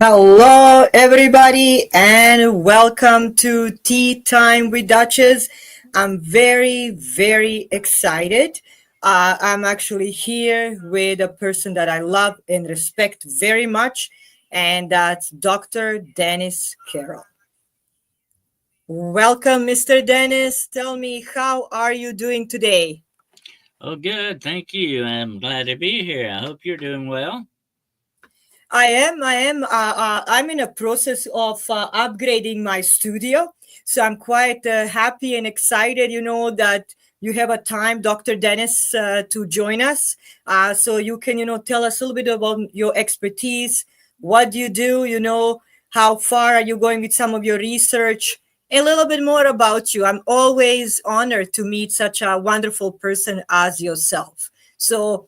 Hello, everybody, and welcome to Tea Time with Duchess. I'm very excited. I'm actually here with a person that I love and respect very much, and that's Dr. Dennis Carrol. Welcome, Mr. Dennis. Tell me, how are you doing today? Oh, good. Thank you. I'm glad to be here. I hope you're doing well. I'm in a process of upgrading my studio. So I'm quite happy and excited, that you have a time, Dr. Dennis, to join us. So you can, tell us a little bit about your expertise. What do you do? How far are you going with some of your research? A little bit more about you. I'm always honored to meet such a wonderful person as yourself. So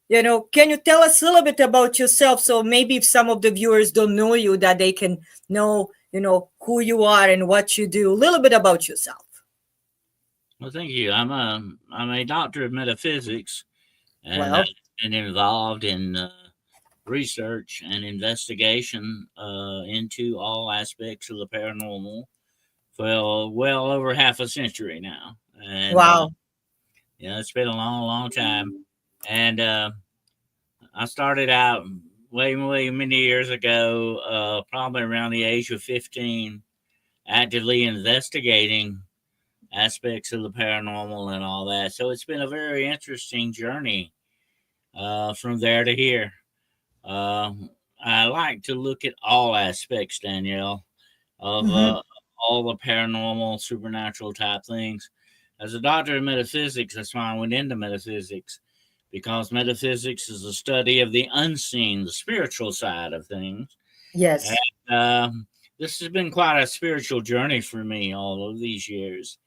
can you tell us a little bit about yourself, so maybe if some of the viewers don't know you, that they can know, who you are and what you do, a little bit about yourself. Well, thank you. I'm a doctor of metaphysics, and I've Well, been involved in research and investigation into all aspects of the paranormal for well over half a century now. And wow. it's been a long time. And I started out way many years ago, probably around the age of 15, actively investigating aspects of the paranormal and all that. So it's been a very interesting journey from there to here. Uh, I like to look at all aspects, Danielle, of Hmm. all the paranormal, supernatural type things. As a doctor of metaphysics, that's why I went into metaphysics, because metaphysics is the study of the unseen, the spiritual side of things. Yes. And this has been quite a spiritual journey for me all of these years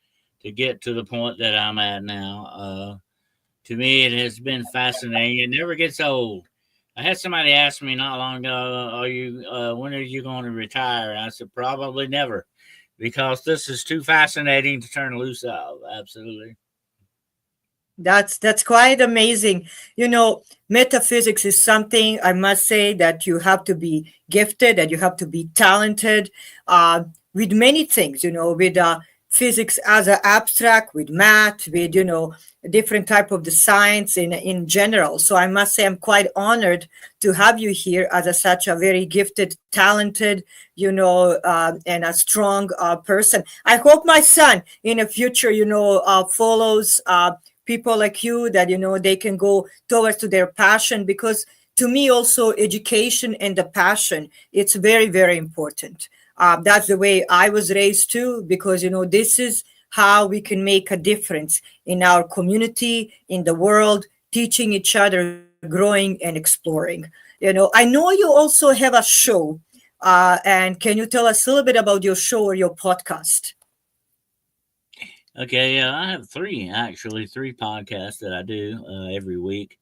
to get to the point that I'm at now. To me, it has been fascinating. It never gets old. I had somebody ask me not long ago, when are you going to retire?" I said, "Probably never, because this is too fascinating to turn loose of." Absolutely. That's quite amazing. Metaphysics is something, I must say, that you have to be gifted, that you have to be talented with many things. With physics as an abstract, with math, with a different type of the science in general. So I must say I'm quite honored to have you here as such a very gifted, talented, and a strong person. I hope my son in the future, follows. People like you, that they can go towards to their passion, because to me also education and the passion, it's very important. That's the way I was raised too, because this is how we can make a difference in our community, in the world, teaching each other, growing and exploring. I know you also have a show, and can you tell us a little bit about your show or your podcast? Okay, yeah, I have three podcasts that I do every week.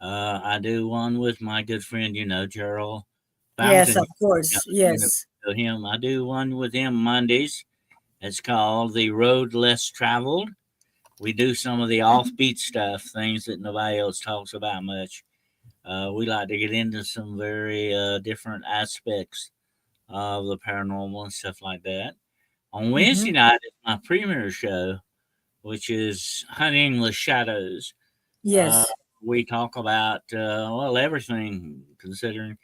I do one with my good friend, Gerald Yes, Fountain. of course. You know Yes. him. I do one with him Mondays. It's called The Road Less Traveled. We do some of the offbeat stuff, things that nobody else talks about much. We like to get into some very different aspects of the paranormal and stuff like that. On Wednesday Hmm. night is my premiere show, which is Hunting the Shadows. Uh, Yes. we talk about, everything considering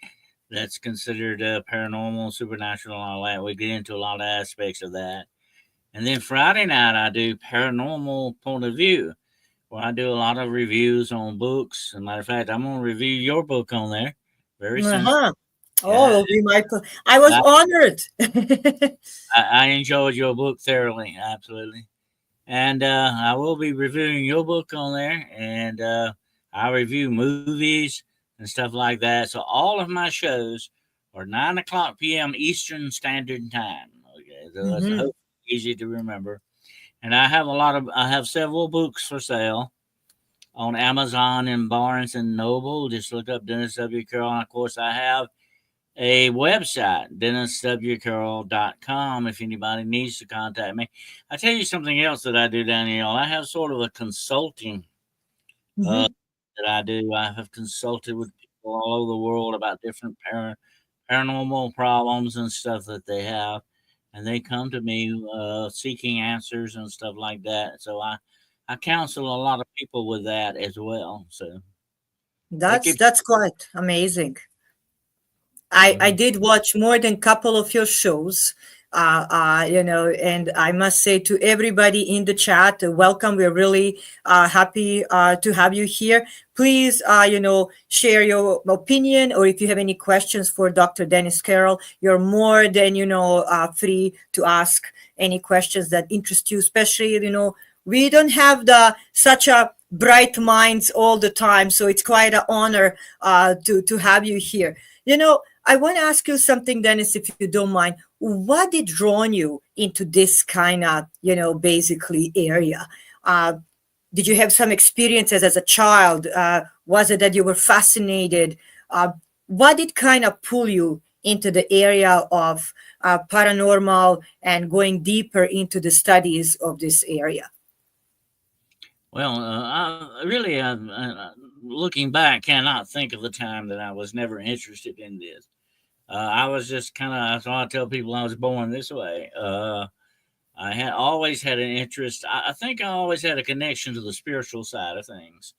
that's considered paranormal, supernatural, and all that. We get into a lot of aspects of that. And then Friday night, I do Paranormal Point of View, where I do a lot of reviews on books. As a matter of fact, I'm going to review your book on there very soon. Uh-huh. Oh, Yeah, it'll be I was I, honored. I enjoyed your book thoroughly, absolutely. And I will be reviewing your book on there, and I review movies and stuff like that. So all of my shows are 9 o'clock p.m. Eastern Standard Time. Okay, so that's Hmm. easy to remember. And I have several books for sale on Amazon and Barnes and Noble. Just look up Dennis W. Carroll. And of course, I have a website, denniswcarroll.com, if anybody needs to contact me. I tell you something else that I do, Danielle. I have sort of a consulting uh, Hmm. that I do. I have consulted with people all over the world about different paranormal problems and stuff that they have, and they come to me seeking answers and stuff like that. So I counsel a lot of people with that as well. So they That's keep. that's quite amazing. I Mhm. did watch more than couple of your shows, and I must say to everybody in the chat, welcome. We're really happy to have you here. Please, share your opinion, or if you have any questions for Dr. Dennis Carroll, you're more than free to ask any questions that interest you. Especially, we don't have the such a bright minds all the time, so it's quite an honor to have you here. I want to ask you something, Dennis, if you don't mind. What did drawn you into this kind of, basically area? Uh, did you have some experiences as a child? Was it that you were fascinated? What did kind of pull you into the area of paranormal and going deeper into the studies of this area? Well, I really, looking back, cannot think of the time that I was never interested in this. I was just kind of, that's why I tell people I was born this way. I had always had an interest. I think I always had a connection to the spiritual side of things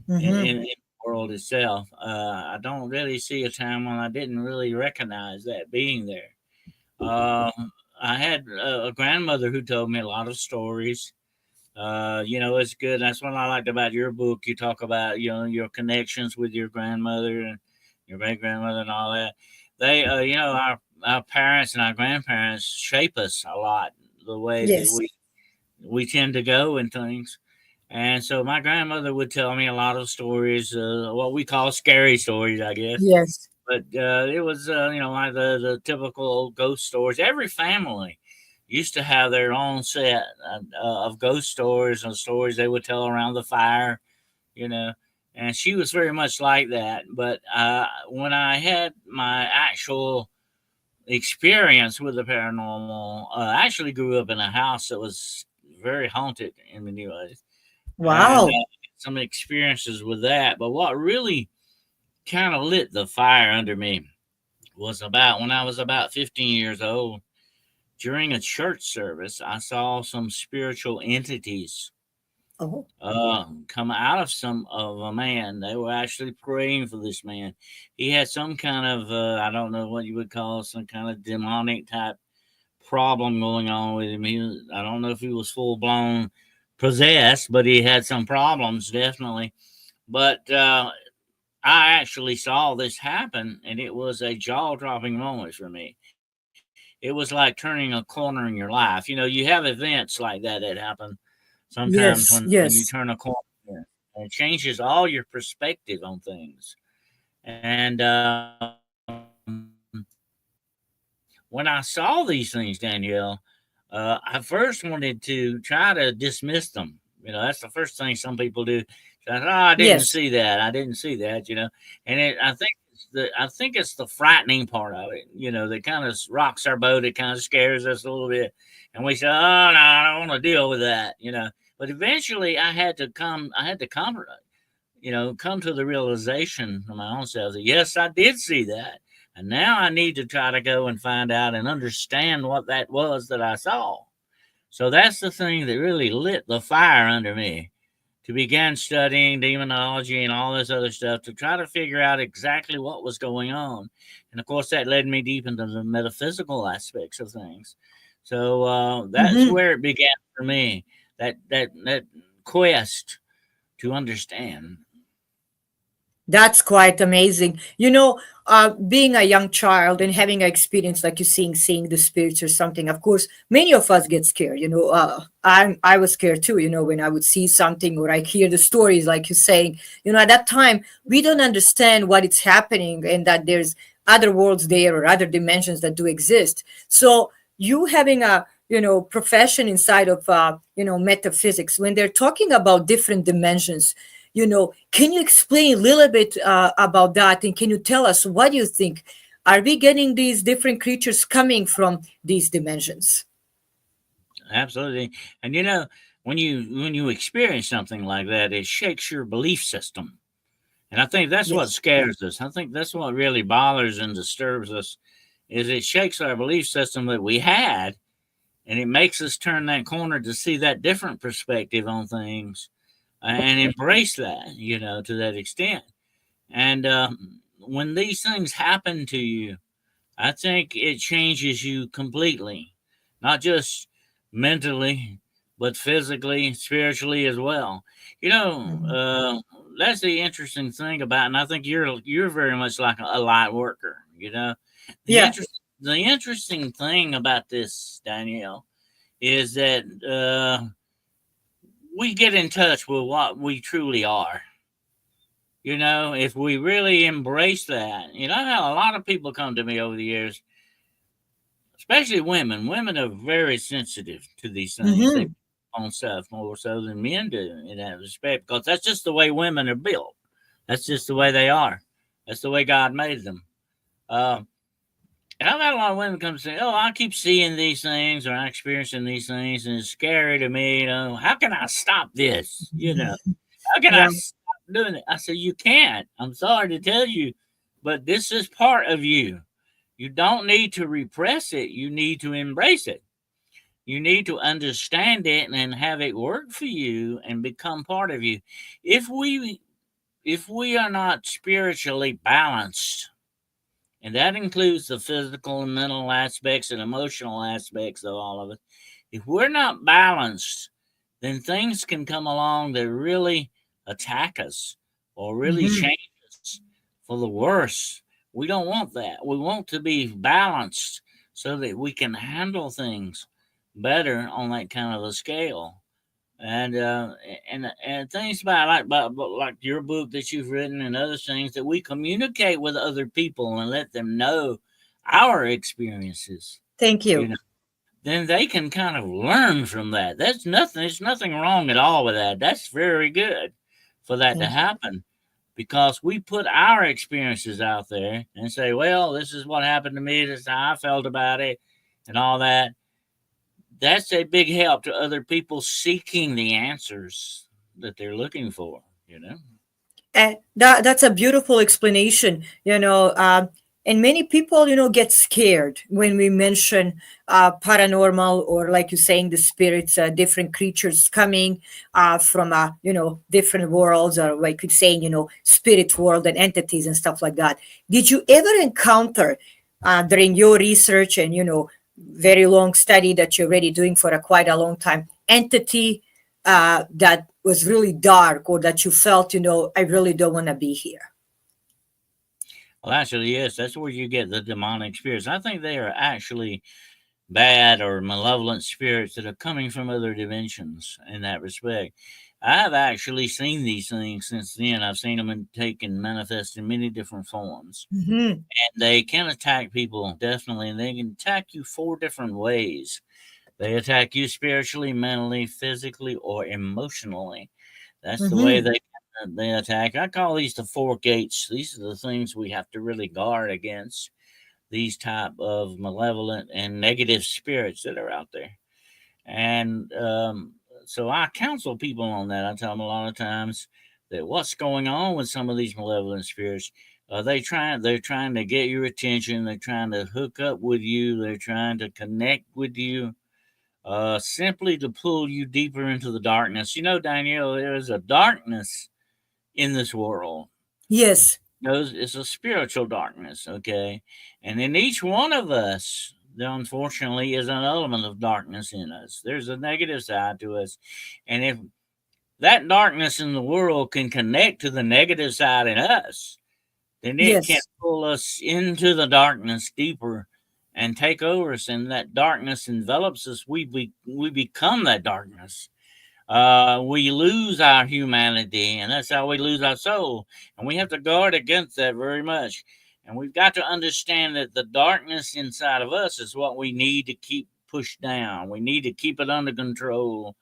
Mm-hmm. in the world itself. I don't really see a time when I didn't really recognize that being there. I had a grandmother who told me a lot of stories. It's good. That's what I liked about your book. You talk about, your connections with your grandmother and your great grandmother and all that. They, our parents and our grandparents shape us a lot the way that Yes. we tend to go and things. And so my grandmother would tell me a lot of stories, what we call scary stories, I guess. Yes. But it was, like the typical old ghost stories. Every family used to have their own set of ghost stories and stories they would tell around the fire, you know. And she was very much like that. But when I had my actual experience with the paranormal, I actually grew up in a house that was very haunted in many ways, and Wow. some experiences with that. But what really kind of lit the fire under me was about when I was about 15 years old. During a church service, I saw some spiritual entities Oh, come out of some of a man. They were actually praying for this man. He had some kind of I don't know what you would call some kind of demonic type problem going on with him. I don't know if he was full blown possessed, but he had some problems definitely. But I actually saw this happen, and it was a jaw dropping moment for me. It was like turning a corner in your life. You have events like that happen sometimes yes, when you yes. turn a corner, and it changes all your perspective on things. And when I saw these things, Danielle, I first wanted to try to dismiss them. That's the first thing some people do. So I thought, oh, I didn't Yes. see that. I didn't see that. And I think it's the frightening part of it. That kind of rocks our boat. It kind of scares us a little bit, and we say, oh no, I don't want to deal with that. But eventually, I had to come to the realization of my own self that yes, I did see that. And now I need to try to go and find out and understand what that was that I saw. So that's the thing that really lit the fire under me to begin studying demonology and all this other stuff to try to figure out exactly what was going on. And of course, that led me deep into the metaphysical aspects of things. So that's Mm-hmm. where it began for me. That quest to understand. That's quite amazing. Being a young child and having an experience like you seeing the spirits or something. Of course, many of us get scared. I was scared too. When I would see something or I hear the stories, like you're saying. At that time we don't understand what is happening and that there's other worlds there or other dimensions that do exist. So you having a profession inside of metaphysics when they're talking about different dimensions. Can you explain a little bit about that? And can you tell us what you think? Are we getting these different creatures coming from these dimensions? Absolutely. And when you experience something like that, it shakes your belief system. And I think that's what Yes. scares us. I think that's what really bothers and disturbs us is it shakes our belief system that we had, and it makes us turn that corner to see that different perspective on things and embrace that, to that extent. And when these things happen to you, I think it changes you completely, not just mentally, but physically, spiritually as well. Mhm. That's the interesting thing about, and I think you're very much like a light worker. The Yeah. interesting thing about this, Danielle, is that we get in touch with what we truly are. If we really embrace that, how a lot of people come to me over the years, especially women. Women are very sensitive to these things. They Hmm. pick on stuff more so than men do in that respect, because that's just the way women are built. That's just the way they are. That's the way God made them. Uh, and I've had a lot of women come say, "Oh, I keep seeing these things or I'm experiencing these things, and it's scary to me. How can I stop this? How can I Yeah. stop doing it?" I said, "You can't. I'm sorry to tell you, but this is part of you. You don't need to repress it. You need to embrace it. You need to understand it and have it work for you and become part of you. If we are not spiritually balanced, and that includes the physical and mental aspects and emotional aspects of all of it, if we're not balanced, then things can come along that really attack us or really Hmm. change us for the worse. We don't want that. We want to be balanced so that we can handle things better on that kind of a scale. And things about like your book that you've written and other things, that we communicate with other people and let them know our experiences. Thank You you. know then they can kind of learn from that. That's nothing. There's nothing wrong at all with that. That's very good for that to Thank you. happen, because we put our experiences out there and say, "Well, this is what happened to me. This is how I felt about it," and all that. That's a big help to other people seeking the answers that they're looking for. And that's a beautiful explanation, and many people, get scared when we mention paranormal, or like you're saying, the spirits, different creatures coming from, different worlds, or like you're saying, spirit world and entities and stuff like that. Did you ever encounter during your research and, very long study that you're already doing for a quite a long time, entity that was really dark, or that you felt, I really don't want to be here? Well, actually, yes, that's where you get the demonic spirits. I think they are actually bad or malevolent spirits that are coming from other dimensions in that respect. I've actually seen these things since then. I've seen them take and manifest in many different forms. Hmm. And they can attack people, definitely, and they can attack you four different ways. They attack you spiritually, mentally, physically, or emotionally. That's the way Hmm. they attack. I call these the four gates. These are the things we have to really guard against, these type of malevolent and negative spirits that are out there. And so I counsel people on that. I tell them a lot of times that what's going on with some of these malevolent spirits. They're trying to get your attention. They're trying to hook up with you. They're trying to connect with you, simply to pull you deeper into the darkness. Danielle, there is a darkness in this world. Yes. It's a spiritual darkness, okay? And in each one of us, there unfortunately is an element of darkness in us. There's a negative side to us. And if that darkness in the world can connect to the negative side in us, then it can Yes. pull us into the darkness deeper and take over us. And that darkness envelops us. We become that darkness. We lose our humanity, and that's how we lose our soul. And we have to guard against that very much. And we've got to understand that the darkness inside of us is what we need to keep pushed down. We need to keep it under control.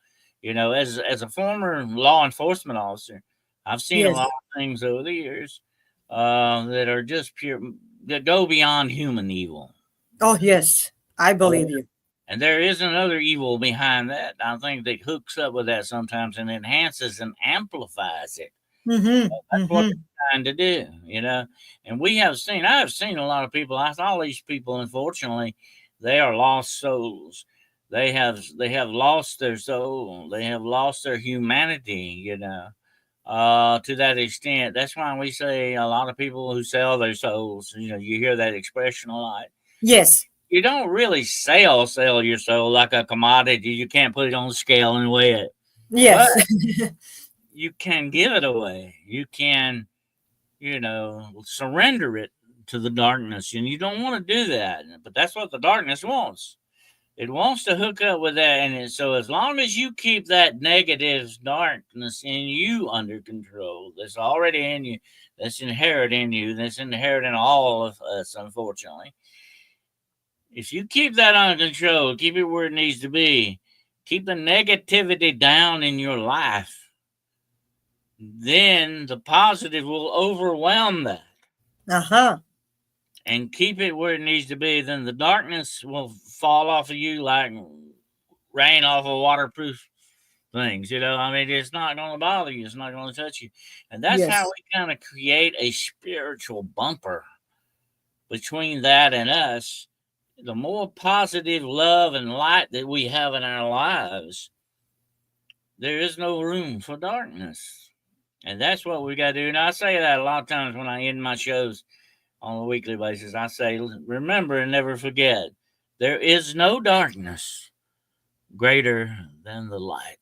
As a former law enforcement officer, I've seen a lot Yes. of things over the years that are just pure, that go beyond human evil. Oh, yes. I Oh, believe you. and there is another evil behind that. I think that hooks up with that sometimes and enhances and amplifies it. Mm-hmm. That's what Mm-hmm. they're trying to do, you know. And I have seen a lot of people. All these people, unfortunately, they are lost souls. They have lost their soul. They have lost their humanity, you know. To that extent, that's why we say a lot of people who sell their souls. You know, you hear that expression a lot. Yes. You don't really sell your soul like a commodity. You can't put it on the scale and weigh it, but Yes. you can give it away. You can, surrender it to the darkness, and you don't want to do that. But that's what the darkness wants. It wants to hook up with that, so as long as you keep that negative darkness in you under control, that's already in you, that's inherent in you, that's inherent in all of us, unfortunately. If you keep that under control, keep it where it needs to be, keep the negativity down in your life, then the positive will overwhelm that. Uh-huh. And keep it where it needs to be, then the darkness will fall off of you like rain off of waterproof things. I mean, it's not going to bother you. It's not going to touch you. And that's how Yes. we kind of create a spiritual bumper between that and us. The more positive love and light that we have in our lives, there is no room for darkness. And that's what we got to do. And I say that a lot of times when I end my shows on a weekly basis. I say, remember and never forget, there is no darkness greater than the light.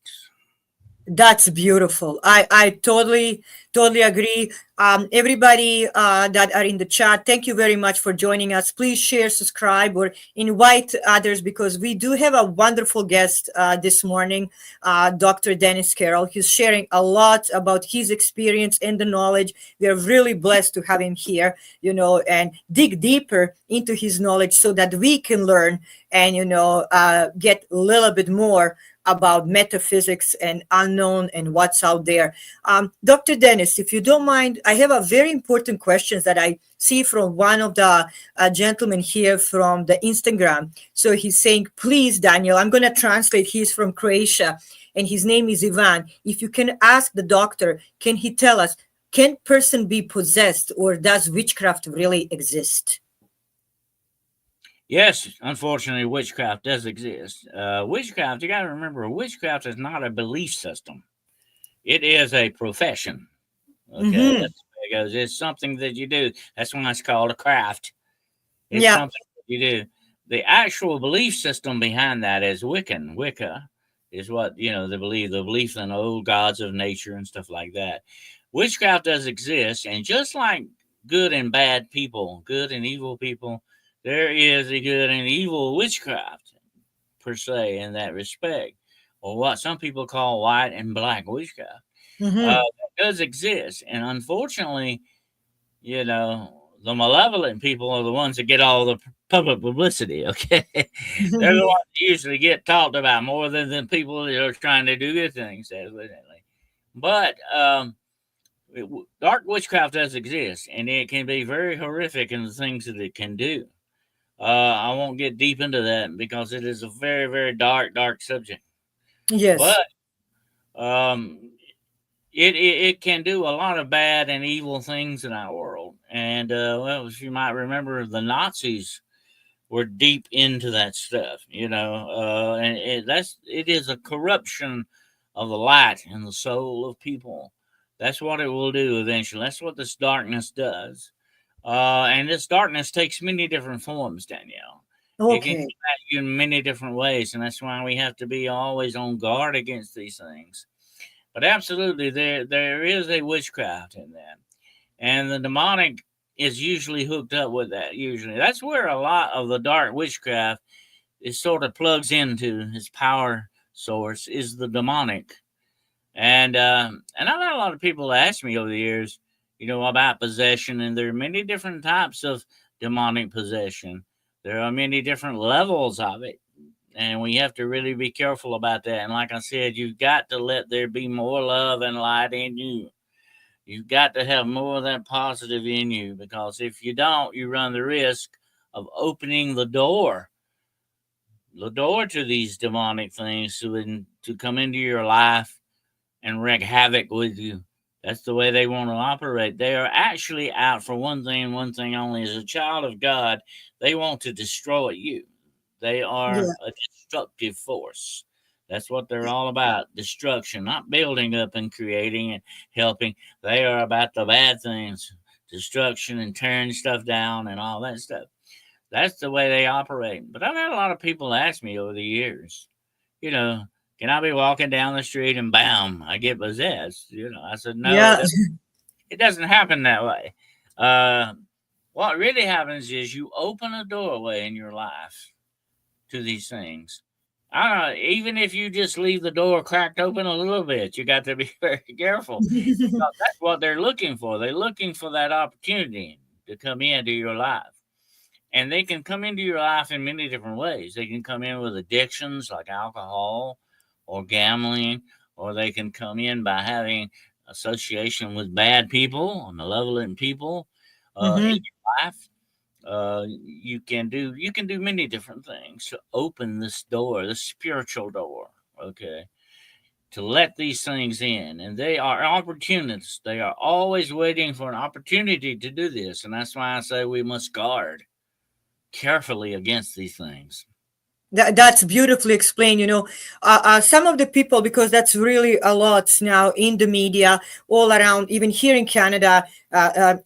That's beautiful. I totally agree. Everybody that are in the chat, thank you very much for joining us. Please share, subscribe, or invite others, because we do have a wonderful guest this morning, Dr. Dennis Carroll. He's sharing a lot about his experience and the knowledge. We are really blessed to have him here, and dig deeper into his knowledge so that we can learn and, get a little bit more about metaphysics and unknown and what's out there. Dr. Dennis, if you don't mind, I have a very important question that I see from one of the gentlemen here from the Instagram. So he's saying, please, Daniel, I'm going to translate. He's from Croatia and his name is Ivan. If you can ask the doctor, can he tell us, can person be possessed, or does witchcraft really exist? Yes, unfortunately, witchcraft does exist. Witchcraft, you got to remember, witchcraft is not a belief system, it is a profession. Okay, Mm-hmm. that's the way it goes. It's something that you do. That's why it's called a craft. It's Yeah. something that you do. The actual belief system behind that is Wiccan. Wicca is what, the belief in old gods of nature and stuff like that. Witchcraft does exist, and just like good and bad people, good and evil people, there is a good and evil witchcraft per se in that respect, or what some people call white and black witchcraft. Mm-hmm. That does exist, and unfortunately, the malevolent people are the ones that get all the public publicity. Okay, they're the ones that usually get talked about more than the people that are trying to do good things, evidently. But dark witchcraft does exist, and it can be very horrific in the things that it can do. I won't get deep into that because it is a very, very dark subject. Yes. But um, it can do a lot of bad and evil things in our world. And well, as you might remember, the Nazis were deep into that stuff, and it is a corruption of the light and the soul of people. That's what it will do eventually. That's what this darkness does. And this darkness takes many different forms, Danielle. It can come Okay. at you in many different ways, and that's why we have to be always on guard against these things. But absolutely, there is a witchcraft in that, and the demonic is usually hooked up with that. Usually, that's where a lot of the dark witchcraft is sort of plugs into. Its power source is the demonic, and I've had a lot of people ask me over the years, about possession, and there are many different types of demonic possession. There are many different levels of it, and we have to really be careful about that. And like I said, you've got to let there be more love and light in you. You've got to have more of that positive in you, because if you don't, you run the risk of opening the door to these demonic things to come into your life and wreak havoc with you That's the way they want to operate. They are actually out for one thing only. As a child of God, they want to destroy you. They are Yeah. a destructive force. That's what they're all about, destruction, not building up and creating and helping. They are about the bad things, destruction and tearing stuff down and all that stuff. That's the way they operate. But I've had a lot of people ask me over the years, you know, can I be walking down the street and bam, I get possessed? I said, no, Yeah. it doesn't happen that way. Uh, what really happens is you open a doorway in your life to these things. I don't know, even if you just leave the door cracked open a little bit, you got to be very careful. That's what they're looking for. They're looking for that opportunity to come into your life. And they can come into your life in many different ways. They can come in with addictions like alcohol or gambling, or they can come in by having association with bad people or malevolent people in Hmm. your life. You can do many different things to open this door, the spiritual door. Okay, to let these things in, and they are opportunists. They are always waiting for an opportunity to do this, and that's why I say we must guard carefully against these things. That's beautifully explained. Some of the people, because that's really a lot now in the media all around, even here in Canada,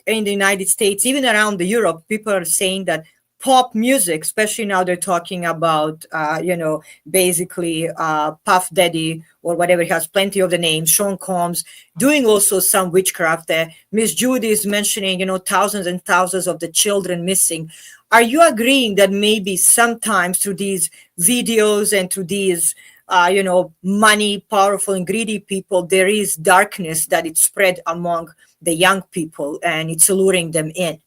in the United States, even around the Europe, people are saying that pop music, especially now they're talking about, basically Puff Daddy or whatever, he has plenty of the names, Sean Combs, doing also some witchcraft there. Miss Judy is mentioning, thousands and thousands of the children missing. Are you agreeing that maybe sometimes through these videos and through these money powerful and greedy people, there is darkness that it's spread among the young people and it's luring them in?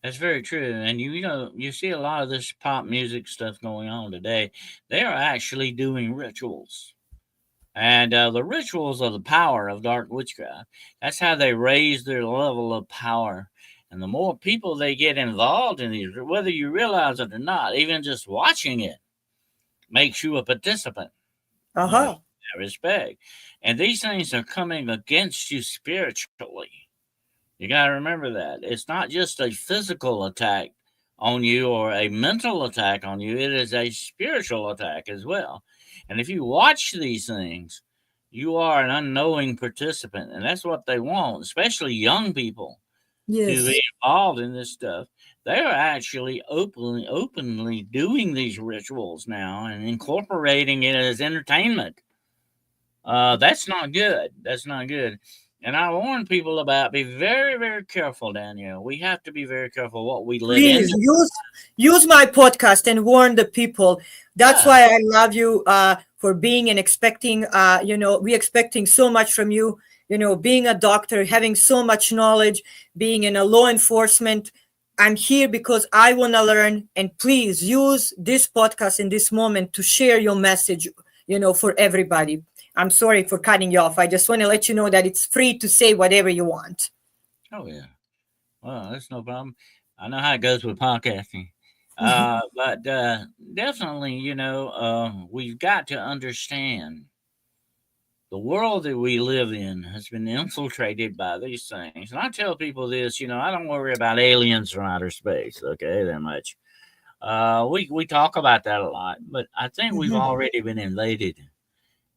That's very true. And you see a lot of this pop music stuff going on today. They are actually doing rituals. And the rituals are the power of dark witchcraft. That's how they raise their level of power. And the more people they get involved in these, whether you realize it or not, even just watching it makes you a participant. In Uh-huh. that respect. And these things are coming against you spiritually. You got to remember that. It's not just a physical attack on you or a mental attack on you, it is a spiritual attack as well. And if you watch these things, you are an unknowing participant. And that's what they want, especially young people to be Yes. involved in this stuff. They are actually openly doing these rituals now and incorporating it as entertainment. That's not good. That's not good. And I warn people about be very, very careful, Daniel. We have to be very careful what we let Please into. use my podcast and warn the people. That's Yeah. why I love you for being and expecting. We expecting so much from you. Being a doctor, having so much knowledge, being in a law enforcement. I'm here because I want to learn. And please use this podcast in this moment to share your message. For everybody. I'm sorry for cutting you off. I just want to let you know that it's free to say whatever you want. Oh yeah. Well, that's no problem. I know how it goes with podcasting. But definitely, we've got to understand the world that we live in has been infiltrated by these things. And I tell people this, I don't worry about aliens from outer space, okay, that much. We talk about that a lot, but I think we've Mhm. already been invaded.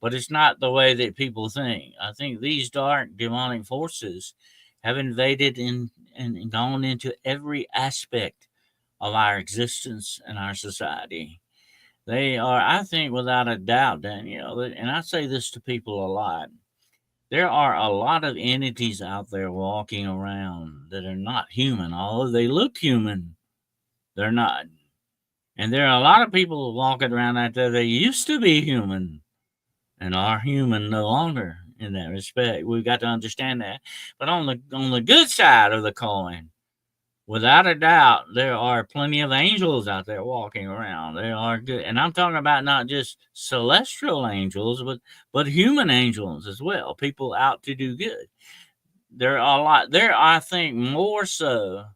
But it's not the way that people think. I think these dark demonic forces have invaded and gone into every aspect of our existence and our society. They are, I think, without a doubt, Danielle, and I say this to people a lot. There are a lot of entities out there walking around that are not human. Although they look human, they're not. And there are a lot of people walking around out there that used to be human and are human no longer in that respect. We've got to understand that. But on the good side of the coin, without a doubt, there are plenty of angels out there walking around. They are good, and I'm talking about not just celestial angels, but human angels as well. People out to do good. There are a lot. There, I think, more so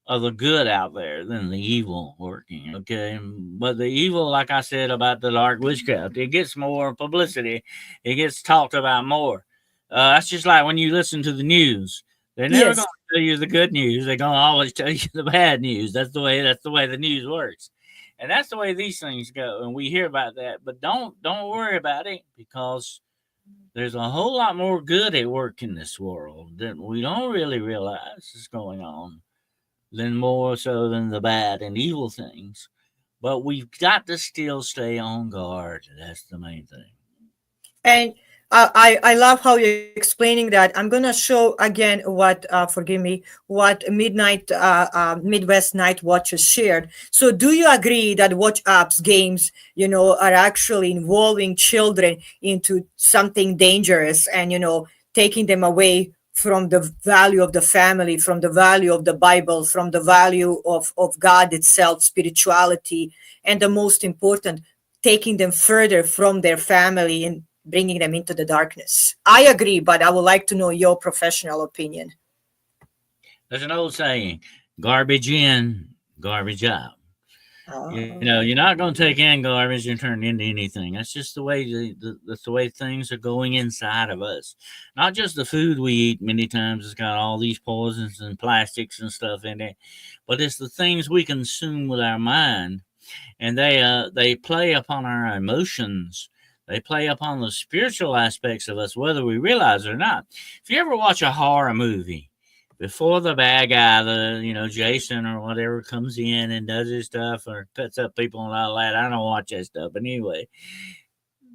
of the good out there than the evil working. Okay, but the evil, like I said about the dark witchcraft, it gets more publicity. It gets talked about more. That's just like when you listen to the news. They're never going Yes. to tell you the good news. They're going to always tell you the bad news. That's the way. That's the way the news works, and that's the way these things go. And we hear about that, but don't worry about it because there's a whole lot more good at work in this world that we don't really realize is going on than more so than the bad and evil things. But we've got to still stay on guard. That's the main thing. And I love how you're explaining that. I'm gonna show again what forgive me, what midnight Midwest Night Watchers shared. So do you agree that watch apps games, are actually involving children into something dangerous, and taking them away from the value of the family, from the value of the Bible, from the value of God itself, spirituality, and the most important, taking them further from their family and bringing them into the darkness? I agree, but I would like to know your professional opinion. There's an old saying: garbage in, garbage out. You're Oh. not going to take in garbage and turn it into anything. That's just the way that's the way things are going inside of us. Not just the food we eat. Many times it's got all these poisons and plastics and stuff in it, but it's the things we consume with our mind, and they play upon our emotions. They play upon the spiritual aspects of us, whether we realize it or not. If you ever watch a horror movie, before the bad guy, Jason or whatever, comes in and does his stuff or cuts up people and all that, I don't watch that stuff. But anyway,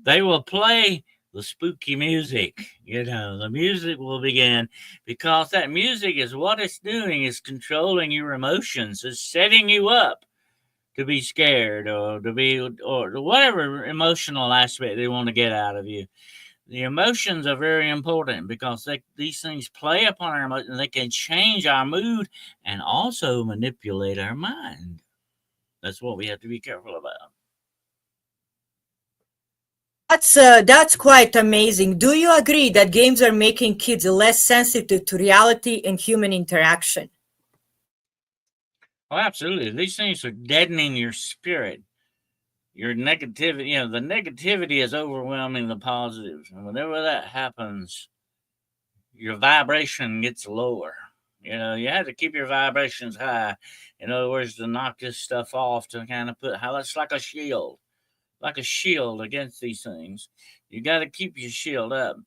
they will play the spooky music. The music will begin because that music is what it's doing is controlling your emotions, it's setting you up to be scared or to be or whatever emotional aspect they want to get out of you. The emotions are very important because these things play upon our emotions. They can change our mood and also manipulate our mind. That's what we have to be careful about. That's quite amazing. Do you agree that games are making kids less sensitive to reality and human interaction? Oh, absolutely. These things are deadening your spirit, your negativity. The negativity is overwhelming the positives. And whenever that happens, your vibration gets lower. You have to keep your vibrations high. In other words, to knock this stuff off, to kind of put how it's like a shield against these things. You got to keep your shield up.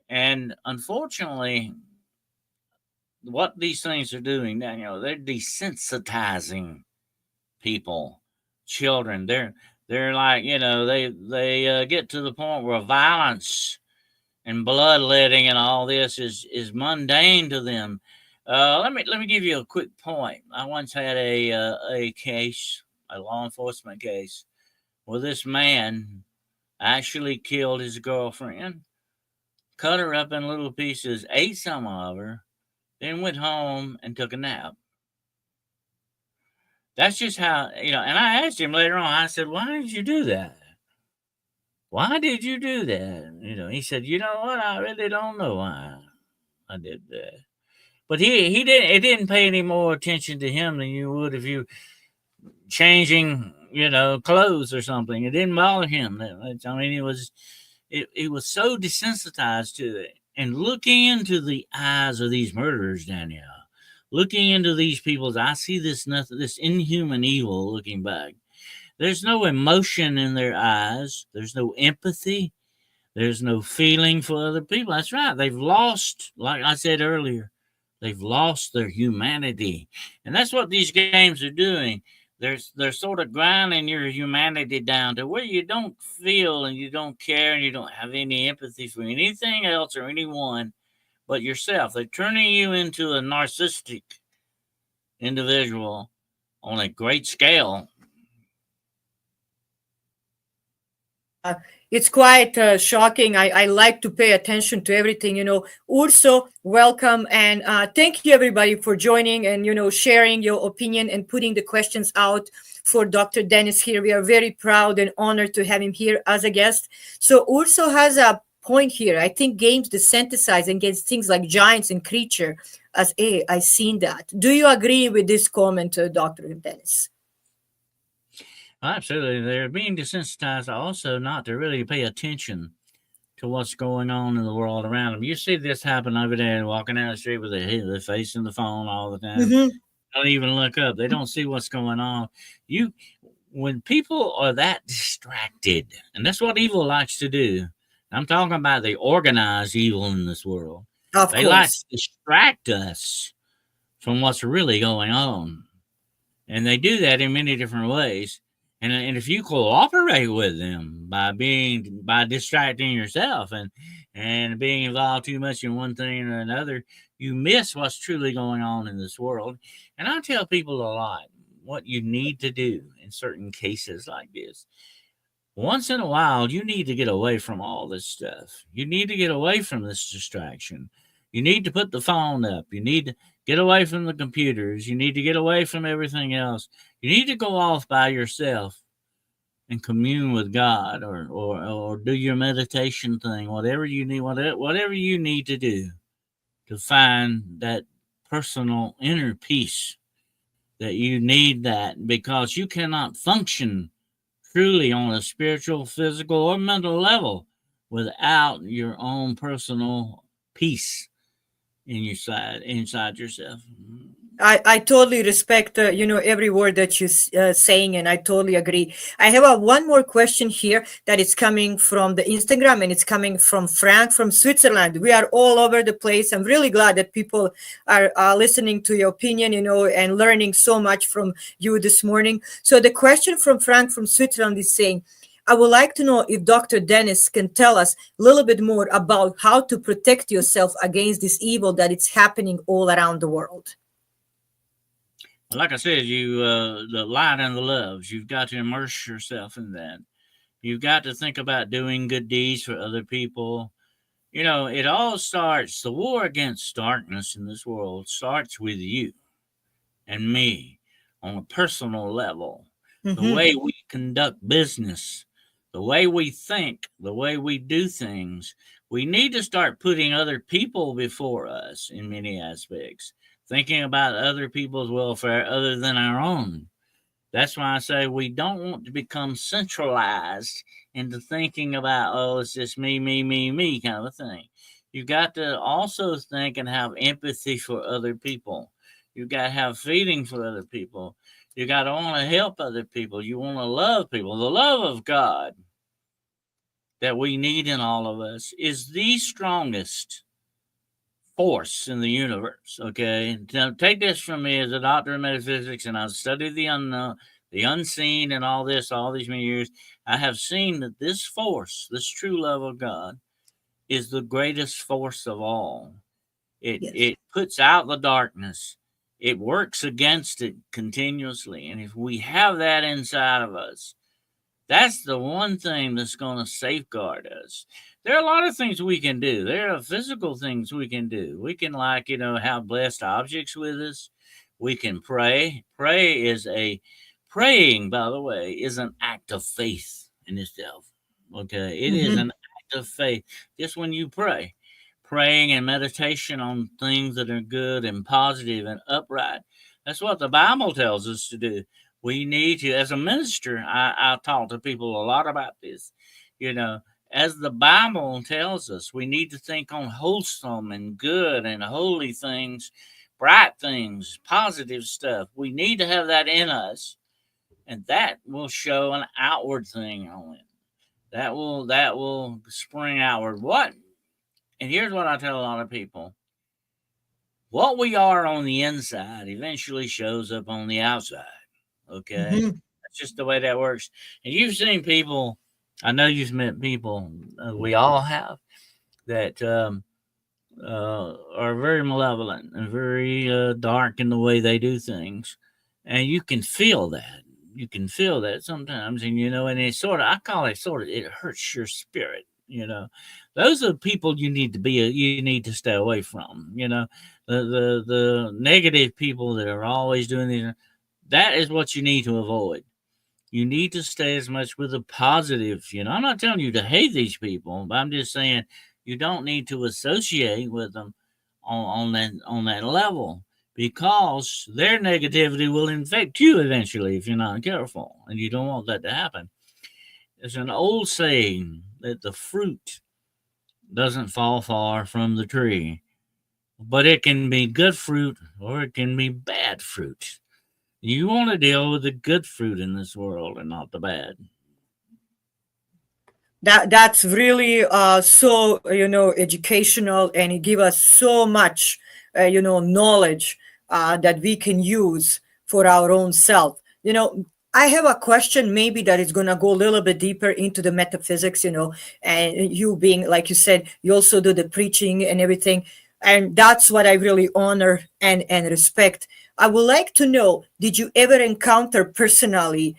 And unfortunately, what these things are doing, Daniel, they're desensitizing people, children. They're like, they get to the point where violence and bloodletting and all this is mundane to them. Let me give you a quick point. I once had a case, a law enforcement case, where this man actually killed his girlfriend, cut her up in little pieces, ate some of her, then went home and took a nap. That's just how. And I asked him later on. I said, "Why did you do that? Why did you do that?" He said, "You know what? I really don't know why I did that." But he didn't. It didn't pay any more attention to him than you would if you changing clothes or something. It didn't bother him that much. I mean, it was so desensitized to it. And looking into the eyes of these murderers, Danielle, looking into these people's, I see this inhuman evil looking back. There's no emotion in their eyes. There's no empathy. There's no feeling for other people. That's right. They've lost, like I said earlier, they've lost their humanity. And that's what these games are doing. They're sort of grinding your humanity down to where you don't feel and you don't care and you don't have any empathy for anything else or anyone but yourself. They're turning you into a narcissistic individual on a great scale. It's quite shocking. I like to pay attention to everything. Urso, welcome. And thank you, everybody, for joining and, sharing your opinion and putting the questions out for Dr. Dennis here. We are very proud and honored to have him here as a guest. So Urso has a point here. I think games desensitize against things like giants and creature as I seen that. Do you agree with this comment, Dr. Dennis? Absolutely. They're being desensitized also not to really pay attention to what's going on in the world around them. You see this happen over there, walking down the street with their face in the phone all the time. Mm-hmm. Don't even look up. They don't see what's going on. You, when people are that distracted, and that's what evil likes to do. I'm talking about the organized evil in this world. Of They like to course. distract us from what's really going on. And they do that in many different ways. And if you cooperate with them by distracting yourself and being involved too much in one thing or another, you miss what's truly going on in this world. And I tell people a lot what you need to do in certain cases like this. Once in a while, you need to get away from all this stuff. You need to get away from this distraction. You need to put the phone up. You need to get away from the computers. You need to get away from everything else. You need to go off by yourself and commune with God, or do your meditation thing, whatever you need to do to find that personal inner peace that you need, that because you cannot function truly on a spiritual, physical, or mental level without your own personal peace inside yourself. I totally respect every word that you're saying, and I totally agree. I have one more question here that is coming from the Instagram, and it's coming from Frank from Switzerland. We are all over the place. I'm really glad that people are listening to your opinion, and learning so much from you this morning. So the question from Frank from Switzerland is saying, I would like to know if Dr. Dennis can tell us a little bit more about how to protect yourself against this evil that is happening all around the world. Like I said, the light and the loves, you've got to immerse yourself in that. You've got to think about doing good deeds for other people. It all starts, the war against darkness in this world starts with you and me on a personal level. The Mm-hmm. way we conduct business, the way we think, the way we do things. We need to start putting other people before us in many aspects, thinking about other people's welfare other than our own. That's why I say we don't want to become centralized into thinking about, oh, it's just me kind of thing. You've got to also think and have empathy for other people. You've got to have feeling for other people. You got to want to help other people. You want to love people. The love of God that we need in all of us is the strongest force in the universe. Okay, now take this from me as a doctor of metaphysics, and I've studied the unknown, the unseen, and all these many years. I have seen that this force, this true love of God, is the greatest force of all. It Yes. it puts out the darkness. It works against it continuously, and if we have that inside of us, that's the one thing that's going to safeguard us. There are a lot of things we can do. There are physical things we can do. We can, like, have blessed objects with us. We can pray. Praying, by the way, is an act of faith in itself. Okay. It is Mm-hmm. an act of faith. Just when you pray, praying and meditation on things that are good and positive and upright. That's what the Bible tells us to do. We need to, as a minister, I talk to people a lot about this. You know, as the Bible tells us, we need to think on wholesome and good and holy things, bright things, positive stuff. We need to have that in us, and that will show an outward thing on it. That will spring outward. What? And here's what I tell a lot of people: what we are on the inside eventually shows up on the outside. Okay, Mm-hmm. that's just the way that works. And you've seen people. I know you've met people. We all have that are very malevolent and very dark in the way they do things, and you can feel that. You can feel that sometimes, and and it sort of, I call it sort of, it hurts your spirit. Those are people you need to stay away from. The negative people that are always doing these. That is what you need to avoid. You need to stay as much with the positive. I'm not telling you to hate these people, but I'm just saying you don't need to associate with them on that level, because their negativity will infect you eventually if you're not careful, and you don't want that to happen. There's an old saying that the fruit doesn't fall far from the tree, but it can be good fruit or it can be bad fruit. You want to deal with the good fruit in this world and not the bad. That's really so educational, and it give us so much knowledge that we can use for our own self. I have a question maybe that is going to go a little bit deeper into the metaphysics, and you being, like you said, you also do the preaching and everything, and that's what I really honor and respect. I would like to know, did you ever encounter personally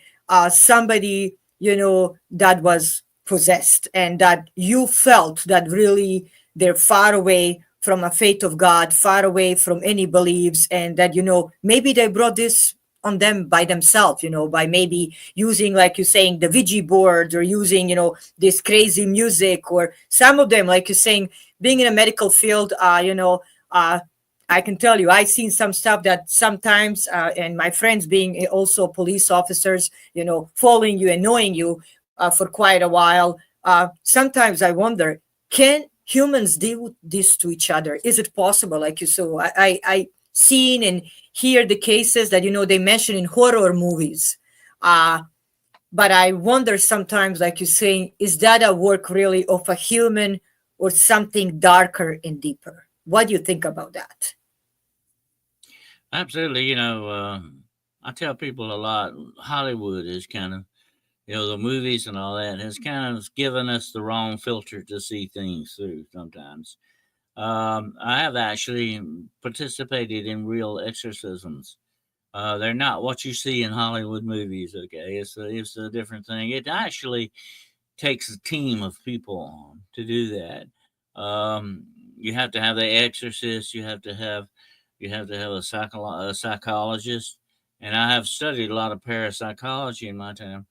somebody that was possessed, and that you felt that really they're far away from a faith of God, far away from any beliefs, and that maybe they brought this on them by themselves, by maybe using, like you're saying, the Ouija board, or using this crazy music, or some of them, like you're saying, being in a medical field, I can tell you, I've seen some stuff that sometimes, and my friends being also police officers, following you, annoying you for quite a while. Sometimes I wonder, can humans do this to each other? Is it possible? Like you, so I seen and hear the cases that they mention in horror movies. Uh, but I wonder sometimes, like you're saying, is that a work really of a human or something darker and deeper? What do you think about that? Absolutely. I tell people a lot, Hollywood is kind of, the movies and all that has kind of given us the wrong filter to see things through sometimes. I have actually participated in real exorcisms. They're not what you see in Hollywood movies. Okay, it's a different thing. It actually takes a team of people to do that. You have to have the exorcist. You have to have a psychologist, and I have studied a lot of parapsychology in my time.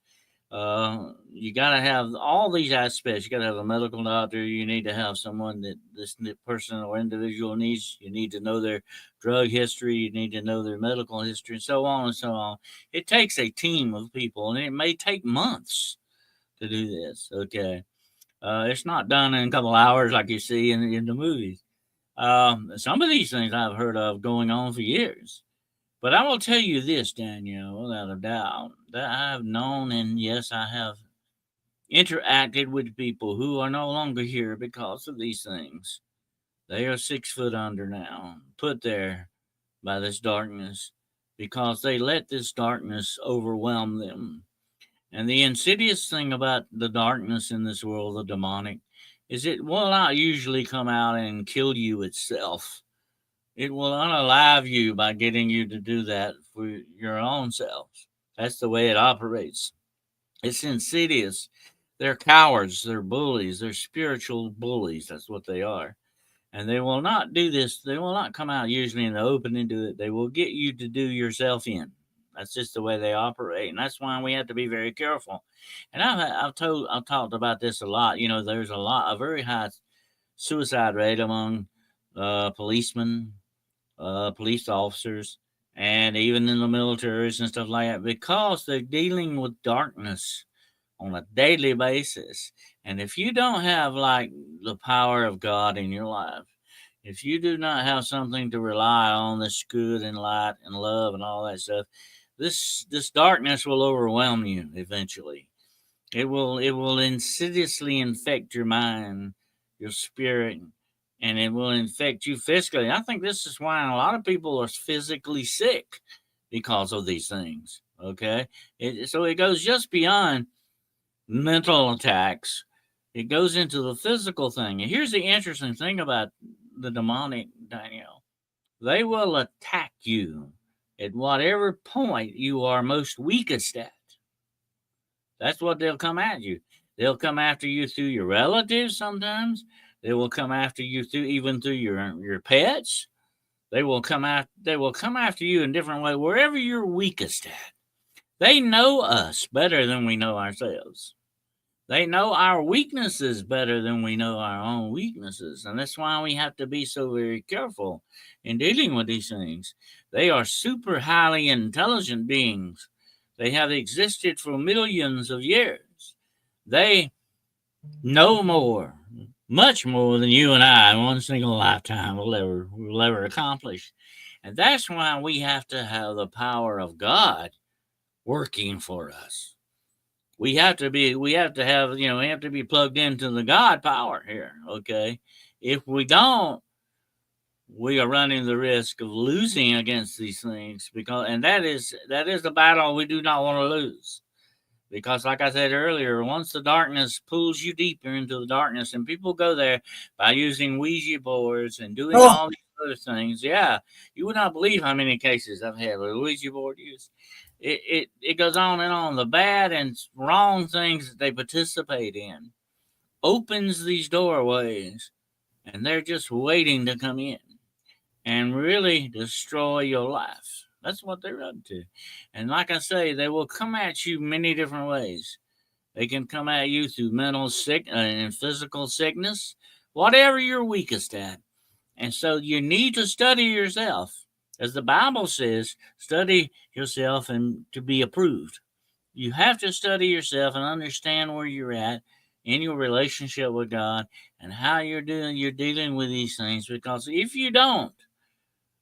You got to have all these aspects. You got to have a medical doctor. You need to have someone that this person or individual needs. You need to know their drug history. You need to know their medical history, and so on and so on. It takes a team of people, and it may take months to do this. Okay, it's not done in a couple hours like you see in the movies. Some of these things I've heard of going on for years. But I will tell you this, Danielle, without a doubt, that I have known, and yes, I have interacted with people who are no longer here because of these things. They are 6 foot under now, put there by this darkness, because they let this darkness overwhelm them. And the insidious thing about the darkness in this world, the demonic, is it will not usually come out and kill you itself. It will unalive you by getting you to do that for your own self. That's the way it operates. It's insidious. They're cowards. They're bullies. They're spiritual bullies. That's what they are. And they will not do this. They will not come out usually in the open and do it. They will get you to do yourself in. That's just the way they operate, and that's why we have to be very careful. And I've talked about this a lot. There's a very high suicide rate among policemen, police officers, and even in the militaries and stuff like that, because they're dealing with darkness on a daily basis. And if you don't have like the power of God in your life, if you do not have something to rely on that's good and light and love and all that stuff, this darkness will overwhelm you eventually. It will insidiously infect your mind, your spirit, and it will infect you physically. I think this is why a lot of people are physically sick because of these things. Okay, so it goes just beyond mental attacks. It goes into the physical thing. And here's the interesting thing about the demonic, Danielle. They will attack you at whatever point you are most weakest at. That's what they'll come at you. They'll come after you through your relatives sometimes. They will come after you through your pets. They will come after you in different ways, wherever you're weakest at. They know us better than we know ourselves. They know our weaknesses better than we know our own weaknesses. And that's why we have to be so very careful in dealing with these things. They are super highly intelligent beings. They have existed for millions of years. They know more, much more than you and I in one single lifetime will ever accomplish. And that's why we have to have the power of God working for us. We have to be plugged into the God power here, okay? If we don't, we are running the risk of losing against these things, because and that is the battle we do not want to lose. Because like I said earlier, once the darkness pulls you deeper into the darkness, and people go there by using Ouija boards and doing Oh, all these other things, yeah, you would not believe how many cases I've had with a Ouija board use. It goes on and on. The bad and wrong things that they participate in opens these doorways, and they're just waiting to come in and really destroy your life. That's what they're up to. And like I say, they will come at you many different ways. They can come at you through mental sick and physical sickness, whatever you're weakest at. And so you need to study yourself. As the Bible says, study yourself and to be approved. You have to study yourself and understand where you're at in your relationship with God and how you're dealing with these things, because if you don't,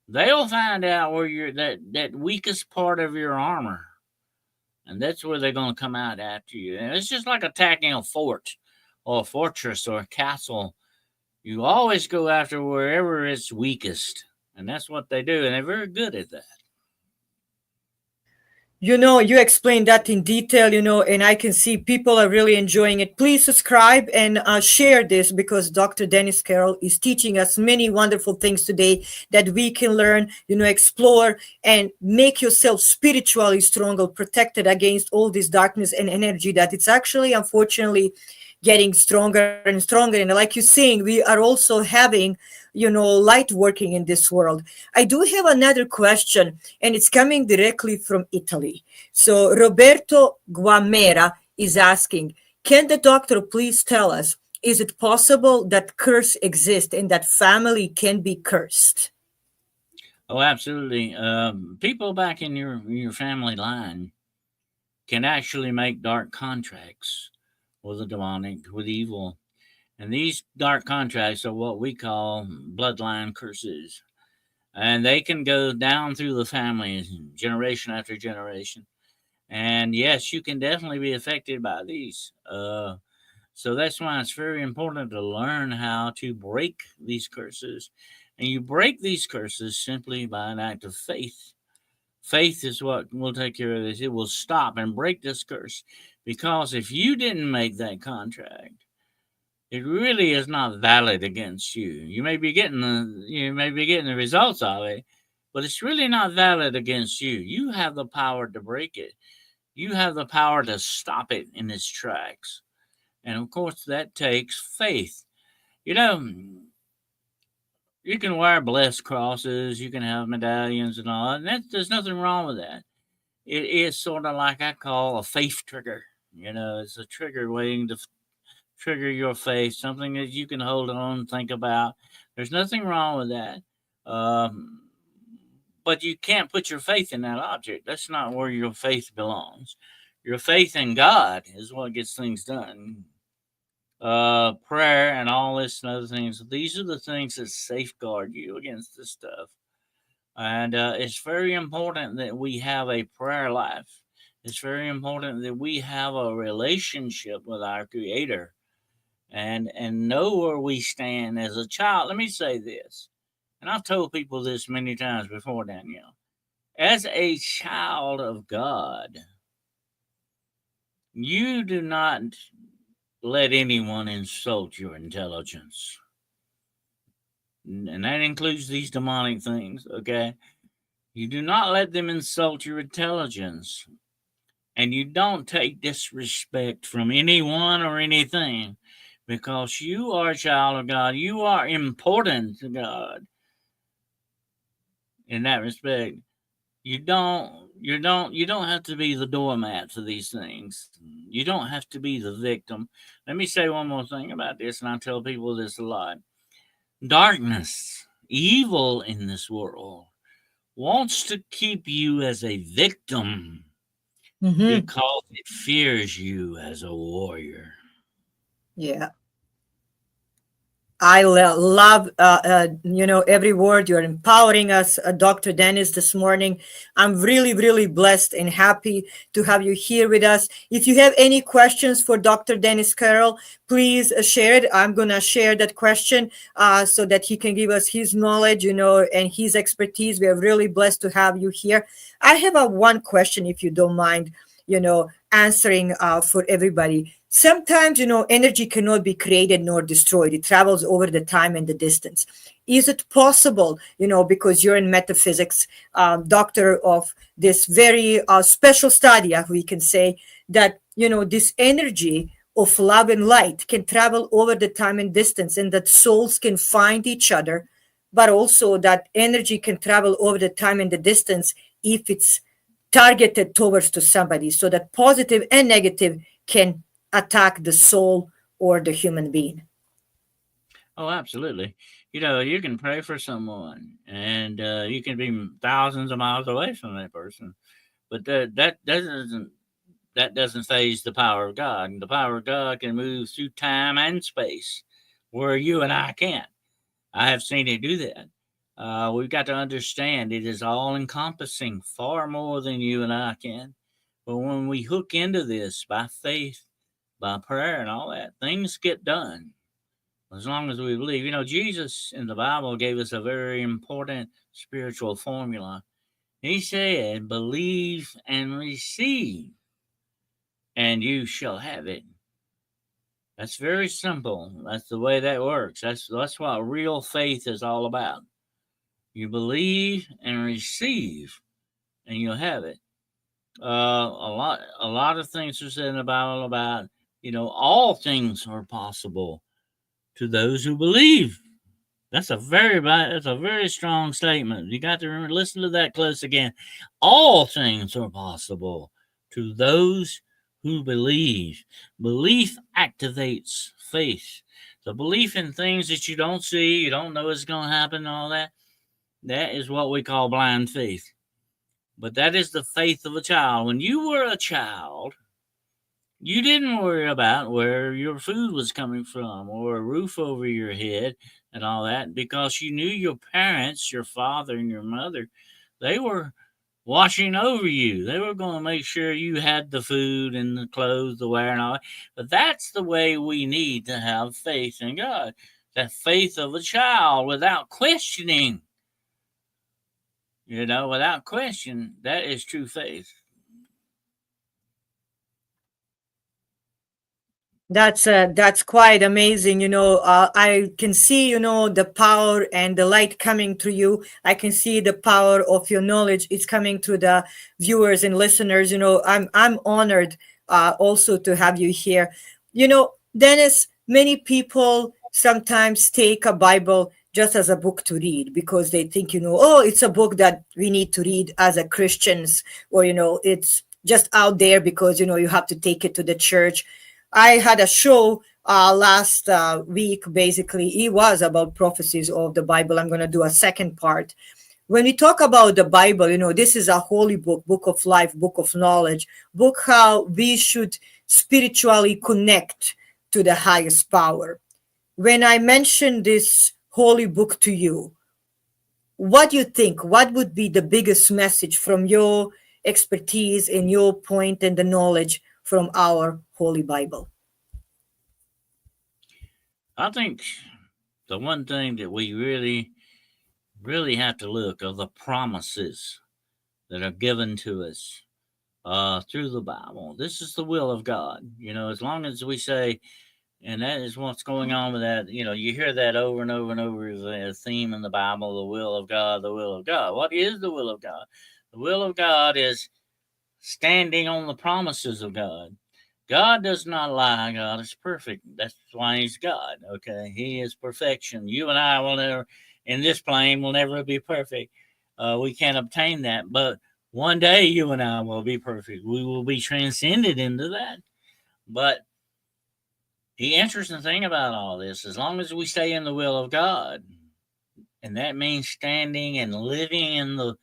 they'll find out where you're that weakest part of your armor, and that's where they're going to come out after you. And it's just like attacking a fort or a fortress or a castle. You always go after wherever it's weakest, and that's what they do, and they're very good at that. you explained that in detail, and I can see people are really enjoying it. Please subscribe and share this, because Dr. Dennis Carroll is teaching us many wonderful things today that we can learn, explore, and make yourself spiritually stronger, protected against all this darkness and energy that it's actually, unfortunately, getting stronger and stronger. And like you're saying, we are also having, light working in this world. I do have another question, and it's coming directly from Italy. So Roberto Guamera is asking, can the doctor please tell us, is it possible that curse exists and that family can be cursed? Oh, absolutely. People back in your family line can actually make dark contracts with the demonic, with evil. And these dark contracts are what we call bloodline curses. And they can go down through the family, generation after generation. And yes, you can definitely be affected by these. So that's why it's very important to learn how to break these curses. And you break these curses simply by an act of faith. Faith is what will take care of this. It will stop and break this curse. Because if you didn't make that contract, it really is not valid against you. You may be getting the results of it, but it's really not valid against you. You have the power to break it. You have the power to stop it in its tracks. And of course that takes faith. You know, you can wear blessed crosses, you can have medallions and all, and there's nothing wrong with that. It is sort of like I call a faith trigger. It's a trigger waiting to trigger your faith, something that you can hold on and think about. There's nothing wrong with that. Um, but you can't put your faith in that object. That's not where your faith belongs. Your faith in God is what gets things done. Prayer and all this and other things. These are the things that safeguard you against this stuff. And it's very important that we have a prayer life. It's very important that we have a relationship with our Creator and know where we stand as a child. Let me say this, and I've told people this many times before, Danielle. As a child of God, you do not let anyone insult your intelligence. And that includes these demonic things, okay? You do not let them insult your intelligence. And you don't take disrespect from anyone or anything, because you are a child of God. You are important to God in that respect. You don't have to be the doormat for these things. You don't have to be the victim. Let me say one more thing about this, and I tell people this a lot. Darkness, evil in this world, wants to keep you as a victim Hmm. because it fears you as a warrior. Yeah. I love, every word you're empowering us, Dr. Dennis, this morning. I'm really, really blessed and happy to have you here with us. If you have any questions for Dr. Dennis Carroll, please share it. I'm going to share that question so that he can give us his knowledge, and his expertise. We are really blessed to have you here. I have a one question, if you don't mind, answering for everybody. Sometimes, energy cannot be created nor destroyed. It travels over the time and the distance. Is it possible, because you're in metaphysics, doctor of this very special study, we can say, that, this energy of love and light can travel over the time and distance, and that souls can find each other, but also that energy can travel over the time and the distance if it's targeted towards to somebody, so that positive and negative can attack the soul or the human being. Oh, absolutely. You can pray for someone, and you can be thousands of miles away from that person, but that doesn't phase the power of God. And the power of God can move through time and space, where you and I can't. I have seen it do that. We've got to understand it is all encompassing, far more than you and I can. But when we hook into this by faith, by prayer, and all that, things get done as long as we believe. Jesus in the Bible gave us a very important spiritual formula. He said, believe and receive, and you shall have it. That's very simple. That's the way that works. That's what real faith is all about. You believe and receive, and you'll have it. A lot of things are said in the Bible about all things are possible to those who believe. That's a very strong statement. You got to remember, listen to that close again. All things are possible to those who believe. Belief activates faith. The belief in things that you don't see, you don't know is going to happen, and all that. That is what we call blind faith. But that is the faith of a child. When you were a child, you didn't worry about where your food was coming from or a roof over your head and all that because you knew your parents, your father and your mother, they were watching over you. They were going to make sure you had the food and the clothes to wear and all that. But that's the way we need to have faith in God. That faith of a child without questioning, without question, that is true faith. That's quite amazing. I can see, the power and the light coming through you. I can see the power of your knowledge. It's coming to the viewers and listeners. I'm honored also to have you here. Dennis, many people sometimes take a Bible just as a book to read because they think, oh, it's a book that we need to read as a Christians, or it's just out there because you have to take it to the church. I had a show last week. Basically, it was about prophecies of the Bible. I'm going to do a second part. When we talk about the Bible, this is a holy book, book of life, book of knowledge, book how we should spiritually connect to the highest power. When I mention this holy book to you, what do you think? What would be the biggest message from your expertise and your point and the knowledge from our holy Bible? I think the one thing that we really, really have to look are the promises that are given to us through the Bible. This is the will of God. As long as we say, and that is what's going on with that. You hear that over and over and over as a theme in the Bible, the will of God, the will of God. What is the will of God? The will of God is standing on the promises of God. God does not lie. God is perfect. That's why He's God. Okay, He is perfection. You and I will never, in this plane, will never be perfect. We can't obtain that, but One day you and I will be perfect. We will be transcended into that. But the interesting thing about all this, as long as we stay in the will of God, and that means standing and living in the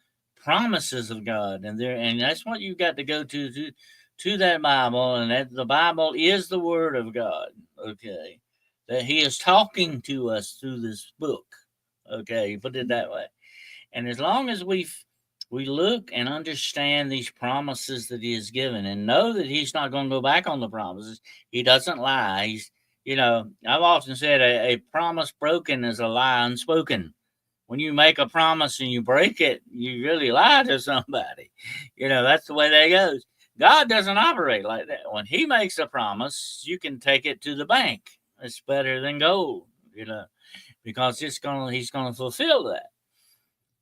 promises of God, and that's what you got to go to that Bible, and that the Bible is the Word of God. Okay, that He is talking to us through this book. Okay, put it that way. And as long as we look and understand these promises that He has given, and know that He's not going to go back on the promises, He doesn't lie. I've often said a promise broken is a lie unspoken. When you make a promise and you break it, you really lie to somebody. That's the way that goes. God doesn't operate like that. When He makes a promise, you can take it to the bank. It's better than gold, because He's gonna fulfill that.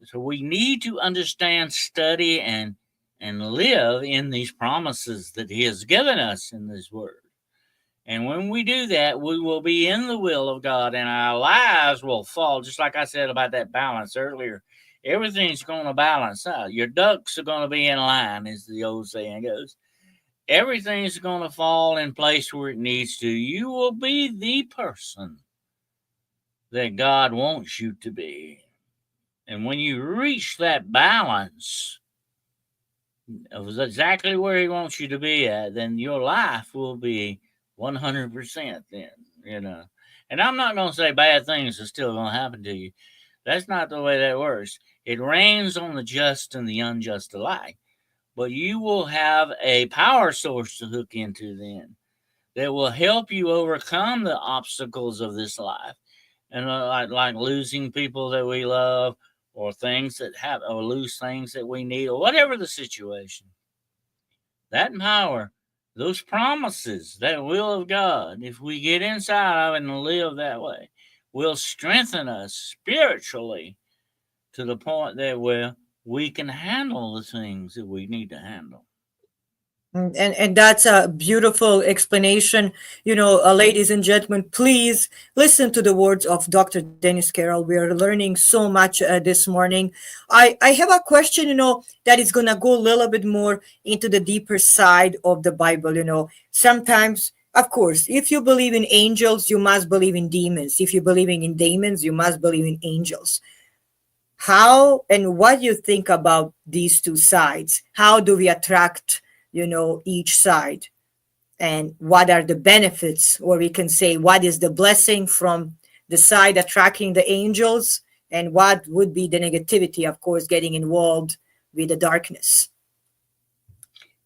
So we need to understand, study, and live in these promises that He has given us in this Word. And when we do that, we will be in the will of God, and our lives will fall. Just like I said about that balance earlier, everything's going to balance out. Your ducks are going to be in line, as the old saying goes. Everything's going to fall in place where it needs to. You will be the person that God wants you to be. And when you reach that balance of exactly where He wants you to be at, then your life will be 100% then. And I'm not going to say bad things are still going to happen to you. That's not the way that works. It rains on the just and the unjust alike. But you will have a power source to hook into then that will help you overcome the obstacles of this life. And like losing people that we love, or things that have, or lose things that we need, or whatever the situation. That power, those promises, that will of God, if we get inside of it and live that way, will strengthen us spiritually to the point that we can handle the things that we need to handle. And that's a beautiful explanation. Ladies and gentlemen, please listen to the words of Dr. Dennis Carroll. We are learning so much this morning. I have a question, that is going to go a little bit more into the deeper side of the Bible. Sometimes, of course, if you believe in angels, you must believe in demons. If you're believing in demons, you must believe in angels. How and what do you think about these two sides? How do we attract each side, and what are the benefits, or we can say what is the blessing from the side attracting the angels, and what would be the negativity, of course, getting involved with the darkness.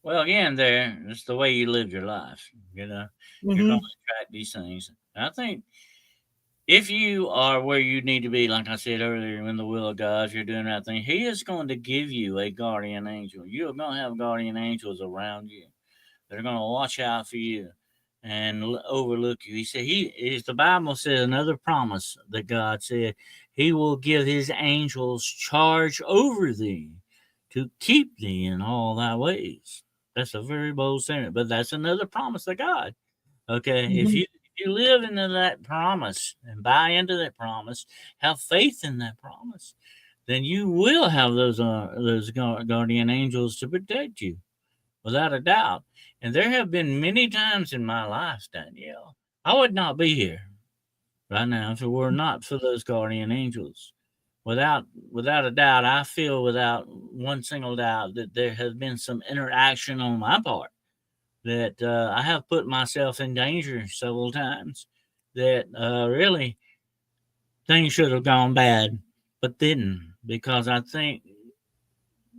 Well, again, it's the way you live your life. You're going Mm-hmm. to attract these things. And I think if you are where you need to be, like I said earlier, in the will of God, if you're doing the right thing, He is going to give you a guardian angel. You're going to have guardian angels around you. They're going to watch out for you and overlook you. He said, the Bible says, another promise that God said, He will give His angels charge over thee to keep thee in all thy ways. That's a very bold statement, but that's another promise of God. Okay, if Mm-hmm. you live into that promise and buy into that promise, have faith in that promise, then you will have those guardian angels to protect you, without a doubt. And there have been many times in my life, Danielle, I would not be here right now if it were not for those guardian angels. Without a doubt, I feel without one single doubt that there has been some interaction on my part, that I have put myself in danger several times, that really things should have gone bad, but didn't, because I think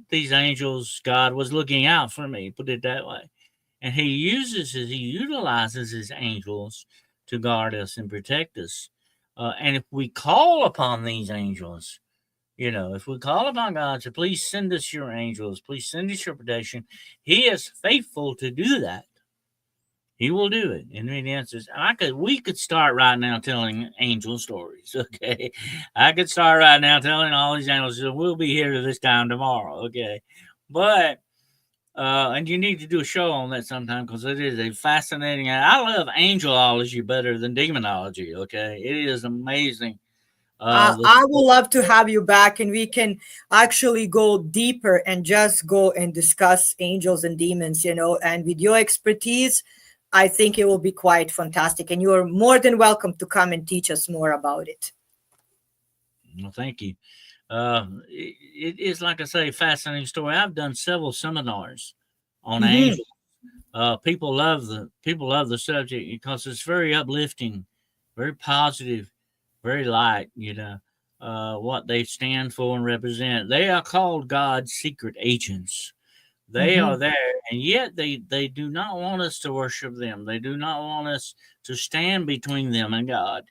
these angels, God was looking out for me, put it that way. And He utilizes His angels to guard us and protect us. And if we call upon these angels, if we call upon God to please send us your angels, please send us your protection, He is faithful to do that. He will do it in many answers. We could start right now telling angel stories. Okay, I could start right now telling all these angels. We'll be here to this time tomorrow. Okay, but and you need to do a show on that sometime, because it is a fascinating. I love angelology better than demonology. Okay, it is amazing The I would love to have you back, and we can actually go deeper and just go and discuss angels and demons, and with your expertise, I think it will be quite fantastic. And you are more than welcome to come and teach us more about it. Well, thank you. It is, like I say, a fascinating story. I've done several seminars on Hmm. angels. People love the subject because it's very uplifting, very positive, very light. What they stand for and represent. They are called God's secret agents. They Hmm. are there, and yet they do not want us to worship them. They do not want us to stand between them and God.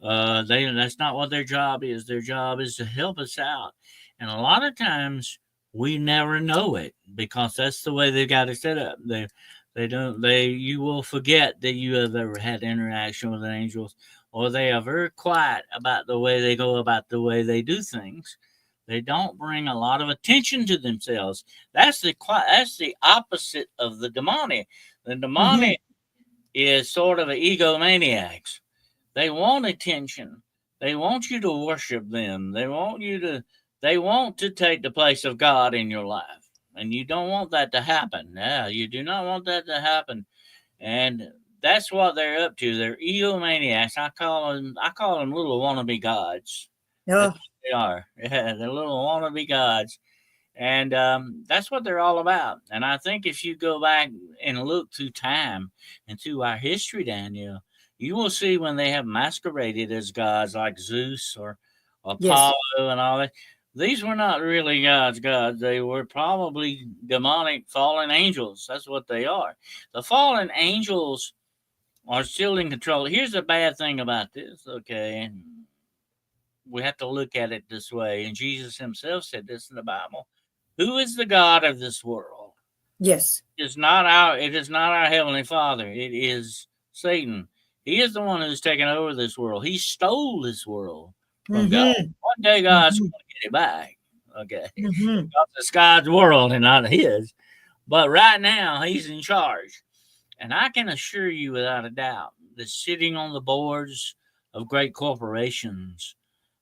That's not what their job is. Their job is to help us out, and a lot of times we never know it because that's the way they got it set up. They don't they you will forget that you have ever had interaction with angels, or they are very quiet about the way they go about the way they do things. They don't bring a lot of attention to themselves. That's the opposite of the demonic. The Hmm. demonic is sort of an egomaniacs. They want attention. They want you to worship them. They want to take the place of God in your life. And you don't want that to happen. Yeah, you do not want that to happen. And that's what they're up to. They're egomaniacs. I call them little wannabe gods. That's Yeah. what they are. Yeah, they're little wannabe gods. And that's what they're all about. And I think if you go back and look through time and through our history, Daniel, you will see when they have masqueraded as gods like Zeus or Yes. Apollo and all that. These were not really gods. They were probably demonic fallen angels. That's what they are. The fallen angels are still in control. Here's the bad thing about this, okay? And we have to look at it this way. And Jesus himself said this in the Bible. Who is the God of this world? Yes. It is not our heavenly Father. It is Satan. He is the one who's taken over this world. He stole this world from God. Hmm. One day God's Hmm. going to get it back. Okay. Hmm. Because it's God's world and not his. But right now he's in charge. And I can assure you without a doubt that sitting on the boards of great corporations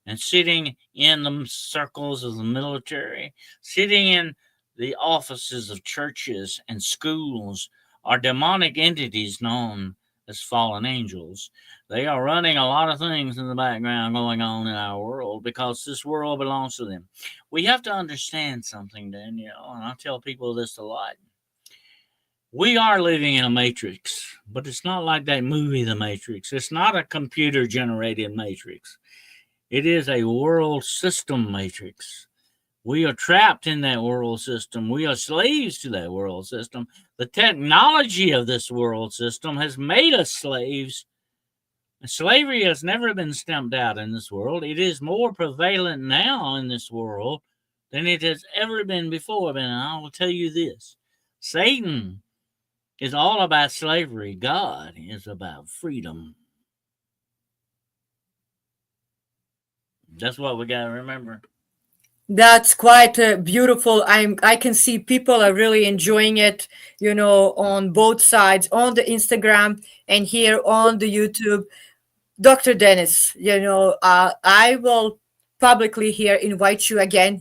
and sitting in the circles of the military, sitting in the offices of churches and schools are demonic entities known as fallen angels. They are running a lot of things in the background going on in our world because this world belongs to them. We have to understand something, Danielle, and I tell people this a lot. We are living in a matrix, but it's not like that movie, The Matrix. It's not a computer generated matrix. It is a world system matrix. We are trapped in that world system. We are slaves to that world system. The technology of this world system has made us slaves. Slavery has never been stamped out in this world. It is more prevalent now in this world than it has ever been before. And I will tell you this: Satan is all about slavery, God is about freedom. That's what we got to remember. That's quite beautiful. I can see people are really enjoying it, on both sides, on the Instagram and here on the YouTube. Dr. Dennis, I will publicly here invite you again,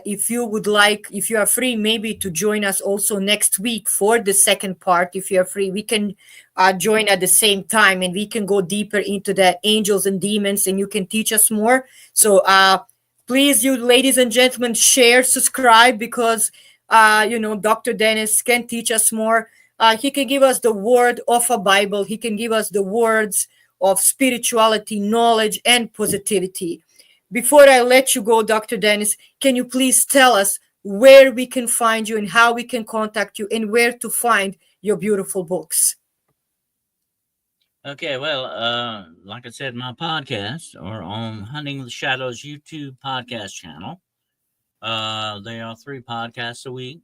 if you would like, if you are free, maybe to join us also next week for the second part. If you are free, we can join at the same time and we can go deeper into the angels and demons and you can teach us more. So please, you ladies and gentlemen, share, subscribe because, Dr. Dennis can teach us more. He can give us the word of a Bible. He can give us the words of spirituality, knowledge, and positivity. Before I let you go, Dr. Dennis, can you please tell us where we can find you and how we can contact you and where to find your beautiful books? Okay, well, like I said, my podcasts are on Hunting the Shadows YouTube podcast channel. They are 3 podcasts a week,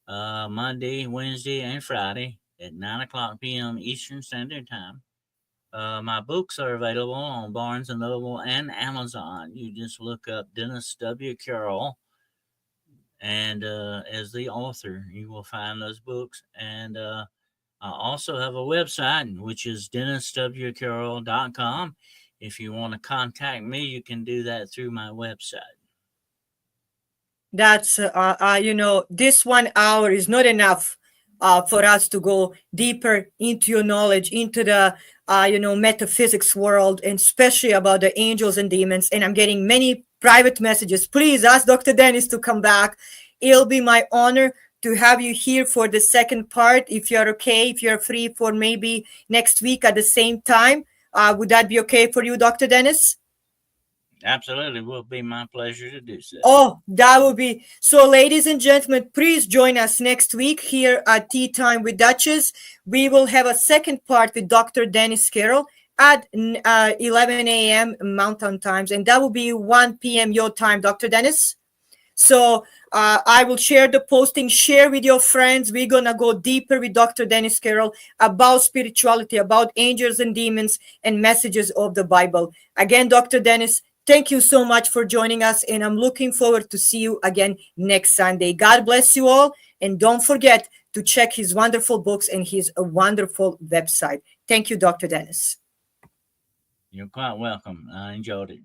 Monday, Wednesday, and Friday at 9 o'clock p.m. Eastern Standard Time. My books are available on Barnes and Noble and Amazon. You just look up Dennis W. Carroll, and as the author, you will find those books. And I also have a website, which is denniswcarroll.com. if you want to contact me, you can do that through my website. That's this 1 hour is not enough for us to go deeper into your knowledge, into the metaphysics world, and especially about the angels and demons. And I'm getting many private messages. Please ask Dr. Dennis to come back. It'll be my honor to have you here for the second part, if you're okay, if you're free for maybe next week at the same time. Would that be okay for you, Dr. Dennis? Absolutely, it will be my pleasure to do so. Oh, that would be so. Ladies and gentlemen, please join us next week here at Tea Time with Duchess. We will have a second part with Dr. Dennis Carrol at 11 a.m. Mountain Times, and that will be 1 p.m. your time, Dr. Dennis. So I will share the posting, share with your friends. We're going to go deeper with Dr. Dennis Carrol about spirituality, about angels and demons, and messages of the Bible. Again, Dr. Dennis, thank you so much for joining us, and I'm looking forward to see you again next Sunday. God bless you all, and don't forget to check his wonderful books and his wonderful website. Thank you, Dr. Dennis. You're quite welcome. I enjoyed it.